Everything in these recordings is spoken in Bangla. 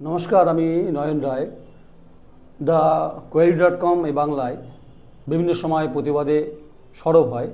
নমস্কার, আমি নয়ন রায়। দ্য কোয়েরি.কম এই বাংলায় বিভিন্ন সময় প্রতিবাদে সরব হয়।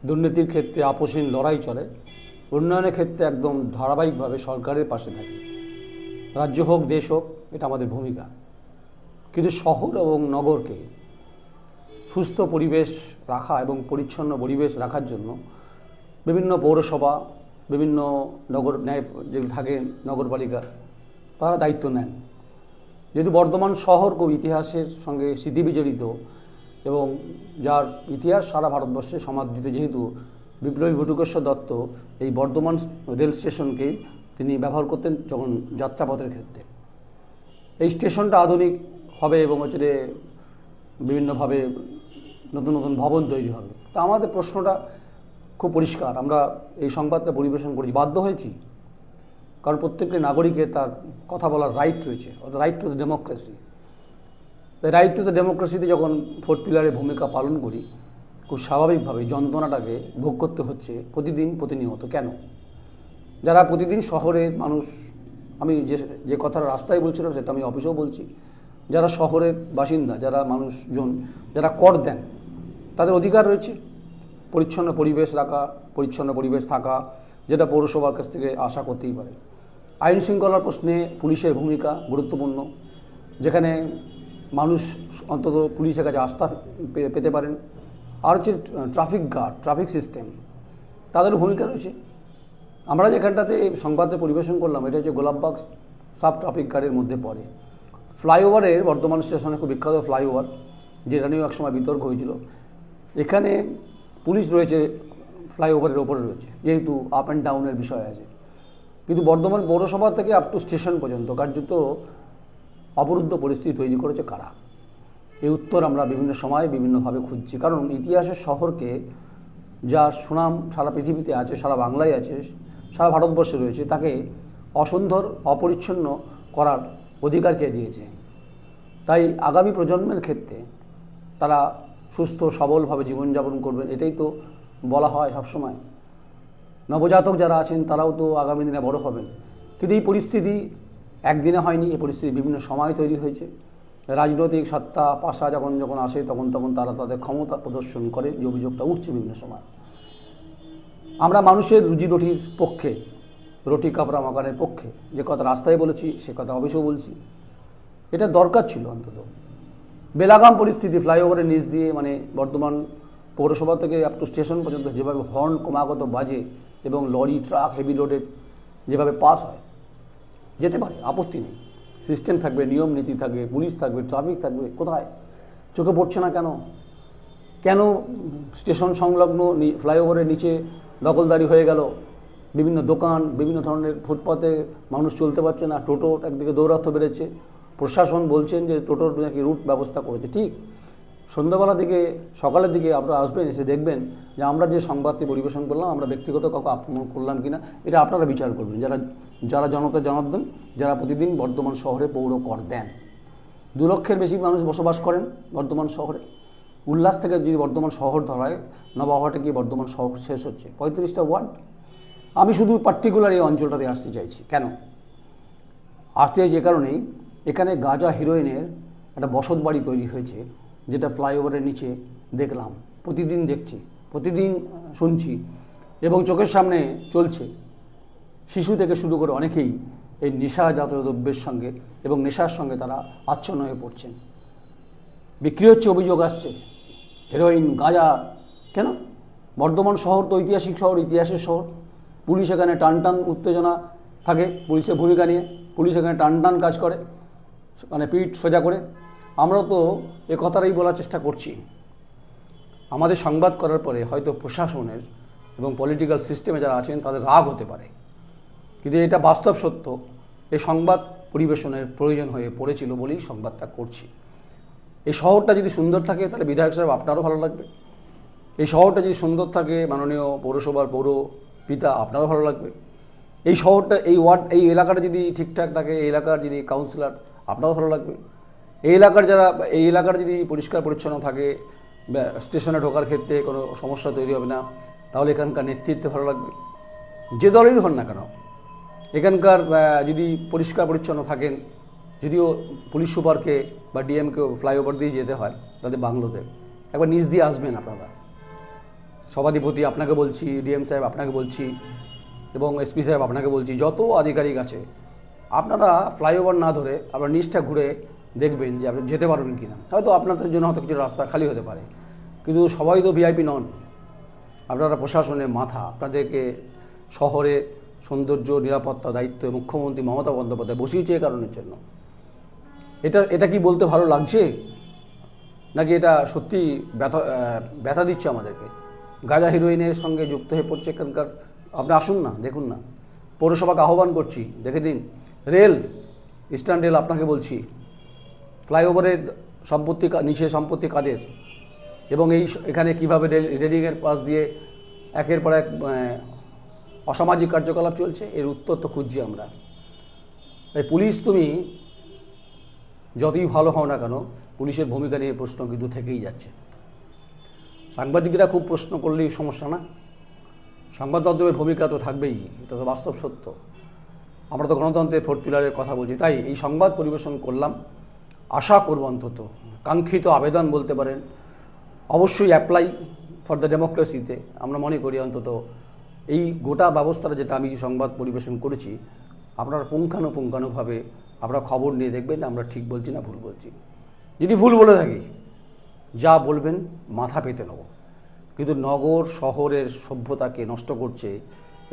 দুর্নীতির ক্ষেত্রে আপোষহীন লড়াই চলে, উন্নয়নের ক্ষেত্রে একদম ধারাবাহিকভাবে সরকারের পাশে থাকে। রাজ্য হোক, দেশ হোক, এটা আমাদের ভূমিকা। কিন্তু শহর এবং নগরকে সুস্থ পরিবেশ রাখা এবং পরিচ্ছন্ন পরিবেশ রাখার জন্য বিভিন্ন পৌরসভা, বিভিন্ন নগর ন্যায় যেগুলো থাকে নগরপালিকা, তারা দায়িত্ব নেন। যেহেতু বর্ধমান শহর খুব ইতিহাসের সঙ্গে স্মৃতিবিজড়িত এবং যার ইতিহাস সারা ভারতবর্ষে সমাদৃত, যেহেতু বিপ্লবী বটুকেশ্বর দত্ত এই বর্ধমান রেল স্টেশনকেই তিনি ব্যবহার করতেন যখন যাত্রাপথের ক্ষেত্রে। এই স্টেশনটা আধুনিক হবে এবং বিভিন্নভাবে নতুন নতুন ভবন তৈরি হবে। তা আমাদের প্রশ্নটা খুব পরিষ্কার, আমরা এই সংবাদটা পরিবেশন করেছি, বাধ্য হয়েছি, কারণ প্রত্যেকটি নাগরিকের তার কথা বলার রাইট রয়েছে, right to the democracy. Right to the ডেমোক্রেসিতে যখন ফোর্থ পিলারে ভূমিকা পালন করি, খুব স্বাভাবিকভাবে যন্ত্রণাটাকে ভোগ করতে হচ্ছে প্রতিদিন প্রতিনিয়ত। কেন? যারা প্রতিদিন শহরের মানুষ, আমি যে কথাটা রাস্তায় বলছিলাম সেটা আমি অফিসেও বলছি, যারা শহরের বাসিন্দা, যারা মানুষজন, যারা কর দেন, তাদের অধিকার রয়েছে পরিচ্ছন্ন পরিবেশ রাখা, পরিচ্ছন্ন পরিবেশ থাকা, যেটা পৌরসভার কাছ থেকে আশা করতেই পারে। আইন শৃঙ্খলার প্রশ্নে পুলিশের ভূমিকা গুরুত্বপূর্ণ, যেখানে মানুষ অন্তত পুলিশের কাছে আস্থা পেতে পারেন। আর হচ্ছে ট্রাফিক গার্ড, ট্রাফিক সিস্টেম, তাদের ভূমিকা রয়েছে। আমরা যেখানটাতে সংবাদে পরিবেশন করলাম, এটা হচ্ছে গোলাপবাগ সাব ট্রাফিক গার্ডের মধ্যে পড়ে। ফ্লাইওভারের বর্ধমান স্টেশনে খুব বিখ্যাত ফ্লাইওভার, যেটা নিয়েও একসময় বিতর্ক হয়েছিল। এখানে পুলিশ রয়েছে, ফ্লাইওভারের ওপরে রয়েছে, যেহেতু আপ অ্যান্ড ডাউনের বিষয় আছে। কিন্তু বর্ধমান পৌরসভা থেকে আপ টু স্টেশন পর্যন্ত কার্যত অবরুদ্ধ পরিস্থিতি তৈরি করেছে কারা? এই উত্তর আমরা বিভিন্ন সময় বিভিন্নভাবে খুঁজছি। কারণ ইতিহাসের শহরকে, যার সুনাম সারা পৃথিবীতে আছে, সারা বাংলায় আছে, সারা ভারতবর্ষে রয়েছে, তাকে অসুন্দর, অপরিচ্ছন্ন করার অধিকার কে দিয়েছে? তাই আগামী প্রজন্মের ক্ষেত্রে তারা সুস্থ সবলভাবে জীবনযাপন করবেন, এটাই তো বলা হয় সবসময়। নবজাতক যারা আছেন তারাও তো আগামী দিনে বড় হবেন। কিন্তু এই পরিস্থিতি একদিনে হয়নি, এই পরিস্থিতি বিভিন্ন সময় তৈরি হয়েছে। রাজনৈতিক সত্তা পাশা যখন যখন আসে তখন তারা তাদের ক্ষমতা প্রদর্শন করে, যে অভিযোগটা উঠছে বিভিন্ন সময়। আমরা মানুষের রুজি রুটির পক্ষে, রুটি কাপড়া মাকানের পক্ষে, যে কথা রাস্তায় বলেছি সে কথা অবশ্যই বলছি। এটা দরকার ছিল অন্তত। বেলাগাম পরিস্থিতি, ফ্লাইওভারের নিচ দিয়ে, মানে বর্ধমান পৌরসভা থেকে আপ টু স্টেশন পর্যন্ত যেভাবে হর্ন ক্রমাগত বাজে এবং লরি, ট্রাক, হেভি লোডের যেভাবে পাস হয়, যেতে পারে, আপত্তি নেই। সিস্টেম থাকবে, নিয়ম নীতি থাকবে, পুলিশ থাকবে, ট্রাফিক থাকবে, কোথায় চোখে পড়ছে না? কেন স্টেশন সংলগ্ন ফ্লাইওভারের নিচে দখলদারি হয়ে গেল? বিভিন্ন দোকান, বিভিন্ন ধরনের ফুটপাতে মানুষ চলতে পারছে না, টোটো একদিকে দৌরাত্ম্য বেড়েছে। প্রশাসন বলছেন যে টোটোর নাকি রুট ব্যবস্থা করেছে, ঠিক। সন্ধ্যাবেলা দিকে, সকালের দিকে আপনারা আসবেন, এসে দেখবেন যে আমরা যে সংবাদটি পরিবেশন করলাম, আমরা ব্যক্তিগত কাউকে আক্রমণ করলাম কিনা, এটা আপনারা বিচার করবেন, যারা জনতা জনার্দন, যারা প্রতিদিন বর্ধমান শহরে পৌর কর দেন। 2 লক্ষের বেশি মানুষ বসবাস করেন বর্ধমান শহরে। উল্লাস থেকে যদি বর্ধমান শহর ধরায়, নবাবহাটে গিয়ে বর্ধমান শহর শেষ হচ্ছে, 35টা ওয়ার্ড। আমি শুধু পার্টিকুলার এই অঞ্চলটাতে আসতে চাইছি। কেন আসতে চাইছি? এ কারণেই, এখানে গাঁজা হিরোইনের একটা বসত বাড়ি তৈরি হয়েছে, যেটা ফ্লাইওভারের নিচে দেখলাম, প্রতিদিন দেখছি, প্রতিদিন শুনছি এবং চোখের সামনে চলছে। শিশু থেকে শুরু করে অনেকেই এই নেশাজাত দ্রব্যের সঙ্গে এবং নেশার সঙ্গে তারা আচ্ছন্ন হয়ে পড়ছেন। বিক্রি হচ্ছে, অভিযোগ আসছে, হেরোইন, গাঁজা। কেন? বর্ধমান শহর তো ঐতিহাসিক শহর, ইতিহাসের শহর। পুলিশ এখানে টান উত্তেজনা থাকে, পুলিশের ভূমিকা নিয়ে পুলিশ এখানে টান কাজ করে, মানে পিঠ সোজা করে। আমরা তো এ কথাটাই বলার চেষ্টা করছি। আমাদের সংবাদ করার পরে হয়তো প্রশাসনের এবং পলিটিক্যাল সিস্টেমে যারা আছেন তাদের রাগ হতে পারে, কিন্তু এটা বাস্তব সত্য। এই সংবাদ পরিবেশনের প্রয়োজন হয়ে পড়েছিল বলেই সংবাদটা করছি। এই শহরটা যদি সুন্দর থাকে তাহলে বিধায়ক সাহেব আপনারও ভালো লাগবে। এই শহরটা যদি সুন্দর থাকে, মাননীয় পৌরসভার পৌর পিতা আপনারও ভালো লাগবে। এই শহরটা, এই ওয়ার্ড, এই এলাকাটা যদি ঠিকঠাক থাকে, এই এলাকার যদি কাউন্সিলর, আপনারও ভালো লাগবে। এই এলাকার যদি পরিষ্কার পরিচ্ছন্ন থাকে, স্টেশনে ঢোকার ক্ষেত্রে কোনো সমস্যা তৈরি হবে না, তাহলে এখানকার নেতৃত্বে ভালো লাগবে। যে দলেরই হন না কেন, এখানকার যদি পরিষ্কার পরিচ্ছন্ন থাকেন, যদিও পুলিশ সুপারকে বা ডিএমকে ফ্লাইওভার দিয়ে যেতে হয় তাদের বাংলোতে, একবার নিচ দিয়ে আসবেন আপনারা। সভাধিপতি আপনাকে বলছি, ডিএম সাহেব আপনাকে বলছি, এবং এসপি সাহেব আপনাকে বলছি, যত আধিকারিক আছে আপনারা ফ্লাইওভার না ধরে আপনারা নিচটা ঘুরে দেখবেন যে আপনি যেতে পারবেন কি না। হয়তো আপনাদের জন্য হয়তো কিছু রাস্তা খালি হতে পারে, কিন্তু সবাই তো ভিআইপি নন। আপনারা প্রশাসনের মাথা, আপনাদেরকে শহরে সৌন্দর্য, নিরাপত্তা দায়িত্ব মুখ্যমন্ত্রী মমতা বন্দ্যোপাধ্যায় বসিয়েছে এই কারণের জন্য। এটা কি বলতে ভালো লাগছে, নাকি এটা সত্যি ব্যথা দিচ্ছে আমাদেরকে? গাঁজা হিরোইনের সঙ্গে যুক্ত হয়ে পড়ছে এখানকার। আপনি আসুন না, দেখুন না। পৌরসভাকে আহ্বান করছি, দেখে দিন। রেল, ইস্টার্ন রেল, আপনাকে বলছি, ফ্লাইওভারের সম্পত্তি নিচে সম্পত্তি কাদের, এবং এখানে কীভাবে রেলিংয়ের পাশ দিয়ে একের পর এক অসামাজিক কার্যকলাপ চলছে, এর উত্তর তো খুঁজছি আমরা। তাই পুলিশ, তুমি যতই ভালো হও না কেন, পুলিশের ভূমিকা নিয়ে প্রশ্ন কিন্তু থেকেই যাচ্ছে। সাংবাদিকরা খুব প্রশ্ন করলেই সমস্যা না, সংবাদ মাধ্যমের ভূমিকা তো থাকবেই, এটা তো বাস্তব সত্য। আমরা তো গণতন্ত্রের ফোর্থ পিলারের কথা বলছি, তাই এই সংবাদ পরিবেশন করলাম। আশা করব অন্তত কাঙ্ক্ষিত আবেদন বলতে পারেন, অবশ্যই অ্যাপ্লাই ফর দ্য ডেমোক্রেসিতে। আমরা মনে করি অন্তত এই গোটা ব্যবস্থাটা যেটা আমি সংবাদ পরিবেশন করেছি, আপনারা পুঙ্খানুপুঙ্খানুভাবে আপনারা খবর নিয়ে দেখবেন আমরা ঠিক বলছি না ভুল বলছি। যদি ভুল বলে থাকি, যা বলবেন মাথা পেতে নেব। কিন্তু নগর শহরের সভ্যতাকে নষ্ট করছে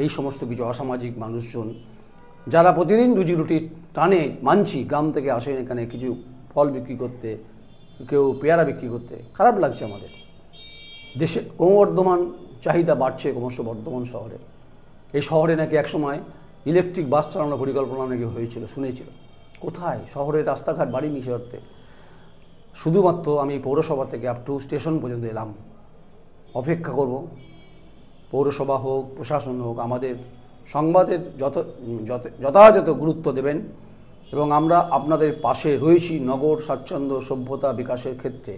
এই সমস্ত কিছু অসামাজিক মানুষজন, যারা প্রতিদিন রুজি রুটি টানে, মানছি, গ্রাম থেকে আসেন এখানে কিছু ফল বিক্রি করতে, কেউ পেয়ারা বিক্রি করতে। খারাপ লাগছে আমাদের। দেশে ক্রমবর্ধমান চাহিদা বাড়ছে ক্রমশ বর্ধমান শহরে। এই শহরে নাকি একসময় ইলেকট্রিক বাস চালানোর পরিকল্পনা নাকি হয়েছিল, শুনেছিল। কোথায়? শহরের রাস্তাঘাট বাড়িনি সে অর্থে। শুধুমাত্র আমি পৌরসভা থেকে আপ টু স্টেশন পর্যন্ত এলাম। অপেক্ষা করব, পৌরসভা হোক, প্রশাসন হোক, আমাদের সংবাদের যথাযথ গুরুত্ব দেবেন, এবং আমরা আপনাদের পাশে রয়েছি। নগর স্বাচ্ছন্দ্য সভ্যতা বিকাশের ক্ষেত্রে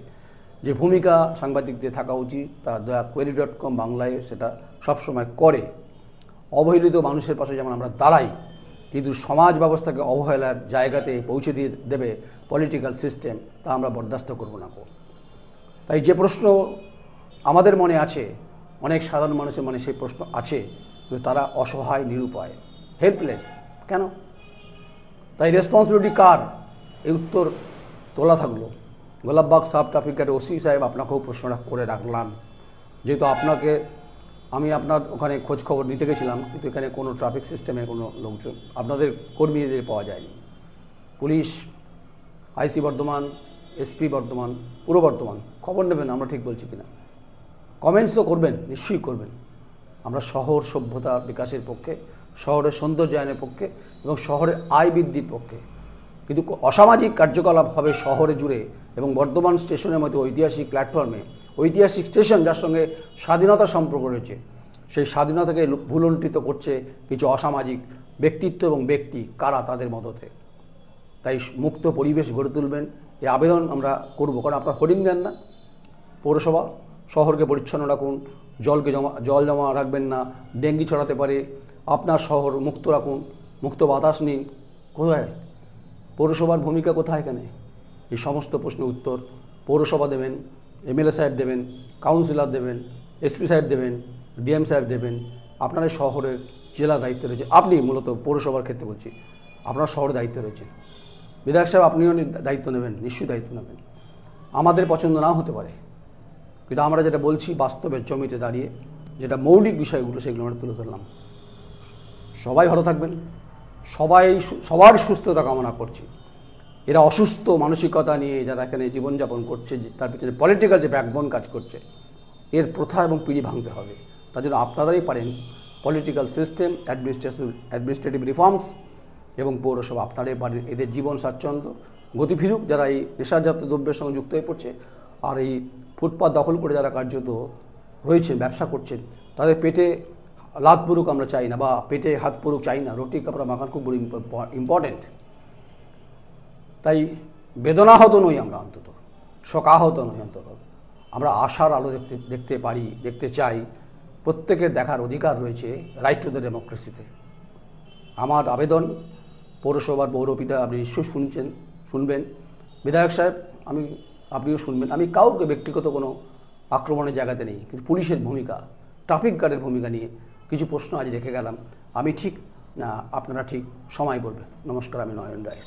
যে ভূমিকা সাংবাদিকদের থাকা উচিত, তা query.com বাংলায় সেটা সবসময় করে। অবহেলিত মানুষের পাশে যেমন আমরা দাঁড়াই, কিন্তু সমাজ ব্যবস্থাকে অবহেলার জায়গাতে পৌঁছে দিয়ে দেবে পলিটিক্যাল সিস্টেম, তা আমরা বরদাস্ত করব না। তাই যে প্রশ্ন আমাদের মনে আছে, অনেক সাধারণ মানুষের মনে সেই প্রশ্ন আছে, কিন্তু তারা অসহায়, নিরুপায়, হেল্পলেস। কেন? তাই রেসপন্সিবিলিটি কার? এই উত্তর তোলা থাকলো। Golapbag sub traffic guard OC সাহেব, আপনাকেও প্রশ্নটা করে রাখলাম, যেহেতু আমি আপনার ওখানে খোঁজ খবর নিতে গেছিলাম, কিন্তু এখানে কোনো ট্রাফিক সিস্টেমের কোনো লোকজন, আপনাদের কর্মীদের পাওয়া যায়নি। পুলিশ, আইসি বর্ধমান, এসপি বর্ধমান, পূর্ব বর্ধমান, খবর নেবেন আমরা ঠিক বলছি কিনা। কমেন্টসও করবেন, নিশ্চয়ই করবেন। আমরা শহর সভ্যতা বিকাশের পক্ষে, শহরের সৌন্দর্যায়নের পক্ষে, এবং শহরের আয় বৃদ্ধির পক্ষে। কিন্তু অসামাজিক কার্যকলাপ হবে শহরে জুড়ে, এবং বর্ধমান স্টেশনের মতো ঐতিহাসিক প্ল্যাটফর্মে, ঐতিহাসিক স্টেশন যার সঙ্গে স্বাধীনতা সম্পর্ক রয়েছে, সেই স্বাধীনতাকে ভুলুণ্ঠিত করছে কিছু অসামাজিক ব্যক্তিত্ব এবং ব্যক্তি। কারা? তাদের মদতে। তাই মুক্ত পরিবেশ গড়ে তুলবেন, এই আবেদন আমরা করব। কারণ আপনারা হোর্ডিং দেন না। পৌরসভা, শহরকে পরিচ্ছন্ন রাখুন, জল জমা রাখবেন না, ডেঙ্গি ছড়াতে পারে, আপনার শহর মুক্ত রাখুন, মুক্ত বাতাস নিন। কোথায় পৌরসভার ভূমিকা? কোথায় এখানে? এই সমস্ত প্রশ্নের উত্তর পৌরসভা দেবেন, এমএলএ সাহেব দেবেন, কাউন্সিলর দেবেন, এসপি সাহেব দেবেন, ডিএম সাহেব দেবেন। আপনার শহরের জেলা দায়িত্ব রয়েছে। আপনি মূলত পৌরসভার ক্ষেত্রে বলছি, আপনার শহরের দায়িত্ব রয়েছে। বিধায়ক সাহেব, আপনিও দায়িত্ব নেবেন, নিশ্চয়ই দায়িত্ব নেবেন। আমাদের পছন্দ নাও হতে পারে, কিন্তু আমরা যেটা বলছি বাস্তবের জমিতে দাঁড়িয়ে, যেটা মৌলিক বিষয়গুলো, সেগুলো আমরা তুলে ধরলাম। সবাই ভালো থাকবেন, সবার সুস্থতা কামনা করছি। এরা অসুস্থ মানসিকতা নিয়ে যারা এখানে জীবনযাপন করছে, তার পিছনে পলিটিক্যাল যে ব্যাকবোন কাজ করছে, এর প্রথা এবং পিঁড়ি ভাঙতে হবে। তার জন্য আপনারাই পারেন পলিটিক্যাল সিস্টেম, অ্যাডমিনিস্ট্রেটিভ রিফর্মস, এবং পৌরসভা আপনারাই পারেন এদের জীবন স্বাচ্ছন্দ্য গতি ফিরুক, যারা এই নেশাজাত দ্রব্যের সঙ্গে যুক্ত হয়ে পড়ছে। আর এই ফুটপাত দখল করে যারা কার্যত রয়েছেন, ব্যবসা করছেন, তাদের পেটে লাত পড়ুক আমরা চাই না, বা পেটে হাত পড়ুক চাই না। রুটি কাপড়া মাখান খুব বড় ইম্পর্টেন্ট। তাই বেদনাহত নই আমরা, অন্তত শোকাহত নই, অন্তত আমরা আশার আলো দেখতে পারি, দেখতে চাই। প্রত্যেকের দেখার অধিকার রয়েছে, রাইট টু দ্য ডেমোক্রেসিতে। আমার আবেদন, পৌরসভার পৌরপিতা আপনি নিশ্চয়ই শুনবেন, বিধায়ক সাহেব আপনিও শুনবেন। আমি কাউকে ব্যক্তিগত কোনো আক্রমণের জায়গাতে নেই, কিন্তু পুলিশের ভূমিকা, ট্রাফিক গার্ডের ভূমিকা নিয়ে কিছু প্রশ্ন আজ রেখে গেলাম। আমি ঠিক না আপনারা ঠিক, সময় বলবে। নমস্কার, আমি নয়ন রায়।